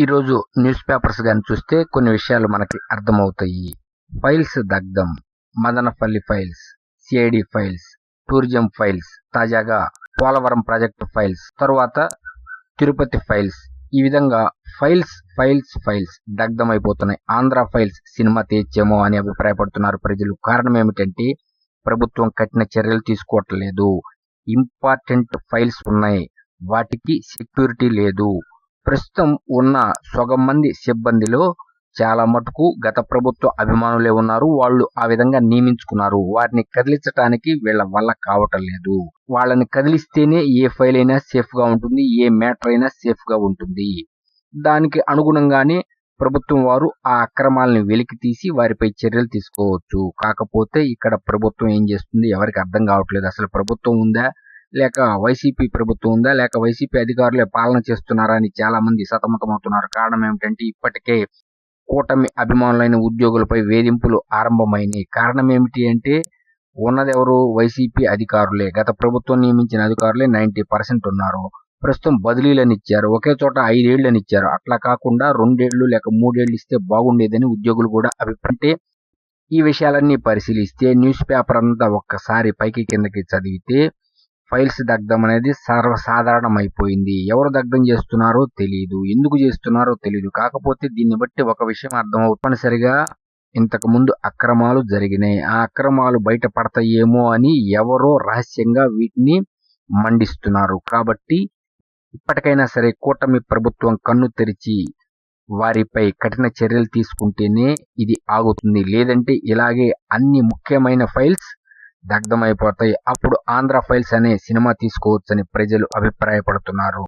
ఈరోజు news papers గాని చూస్తే కొన్ని విషయాలు మనకి అర్థమవుతాయి. ఫైల్స్ దగ్ధం, Madanapalle files, CID files, tourism files, తాజాగా పోలవరం ప్రాజెక్టు ఫైల్స్, తరువాత తిరుపతి ఫైల్స్. ఈ విధంగా ఫైల్స్ దగ్ధమైపోతున్నాయి. ఆంధ్ర ఫైల్స్ సినిమా తీయచ్చేమో అని అభిప్రాయపడుతున్నారు ప్రజలు. కారణం ఏమిటంటే ప్రభుత్వం కఠిన చర్యలు తీసుకోవట్లేదు. ఇంపార్టెంట్ ఫైల్స్ ఉన్నాయి, వాటికి సెక్యూరిటీ లేదు. ప్రస్తుతం ఉన్న సగం మంది సిబ్బందిలో చాలా మటుకు గత ప్రభుత్వ అభిమానులే ఉన్నారు. వాళ్ళు ఆ విధంగా నియమించుకున్నారు. వారిని కదిలించడానికి వీళ్ళ వల్ల కావటం లేదు. వాళ్ళని కదిలిస్తేనే ఏ ఫైల్ అయినా సేఫ్ గా ఉంటుంది, ఏ మ్యాటర్ అయినా సేఫ్ గా ఉంటుంది. దానికి అనుగుణంగానే ప్రభుత్వం వారు ఆ అక్రమాలను వెలికి తీసి వారిపై చర్యలు తీసుకోవచ్చు. కాకపోతే ఇక్కడ ప్రభుత్వం ఏం చేస్తుంది ఎవరికి అర్థం కావట్లేదు. అసలు ప్రభుత్వం ఉందా, లేక వైసీపీ ప్రభుత్వం ఉందా, లేక వైసీపీ అధికారులే పాలన చేస్తున్నారా అని చాలా మంది సతమతమవుతున్నారు. కారణం ఏమిటంటే ఇప్పటికే కూటమి అభిమానులైన ఉద్యోగులపై వేధింపులు ఆరంభమైనాయి. కారణం ఏమిటి అంటే ఉన్నదెవరు, వైసీపీ అధికారులే. గత ప్రభుత్వం నియమించిన అధికారులే 90% ఉన్నారు. ప్రస్తుతం బదిలీలని ఇచ్చారు, ఒకే చోట 5 ఏళ్లని ఇచ్చారు. అట్లా కాకుండా 2 ఏళ్లు లేక 3 ఏళ్లు ఇస్తే బాగుండేదని ఉద్యోగులు కూడా అభిప్రాయం. ఈ విషయాలన్నీ పరిశీలిస్తే న్యూస్ పేపర్ అంతా ఒక్కసారి పైకి కిందకి చదివితే ఫైల్స్ దగ్ధం అనేది సర్వసాధారణం అయిపోయింది. ఎవరు దగ్ధం చేస్తున్నారో తెలియదు, ఎందుకు చేస్తున్నారో తెలియదు. కాకపోతే దీన్ని బట్టి ఒక విషయం అర్థమవుతుంది. తప్పనిసరిగా ఇంతకు ముందు అక్రమాలు జరిగినాయి. ఆ అక్రమాలు బయట పడతాయేమో అని ఎవరో రహస్యంగా వీటిని మండిస్తున్నారు. కాబట్టి ఇప్పటికైనా సరే కూటమి ప్రభుత్వం కన్ను తెరిచి వారిపై కఠిన చర్యలు తీసుకుంటేనే ఇది ఆగుతుంది. లేదంటే ఇలాగే అన్ని ముఖ్యమైన ఫైల్స్ దగ్ధమైపోతాయి. అప్పుడు ఆంధ్ర ఫైల్స్ అనే సినిమా తీసుకోవచ్చని ప్రజలు అభిప్రాయపడుతున్నారు.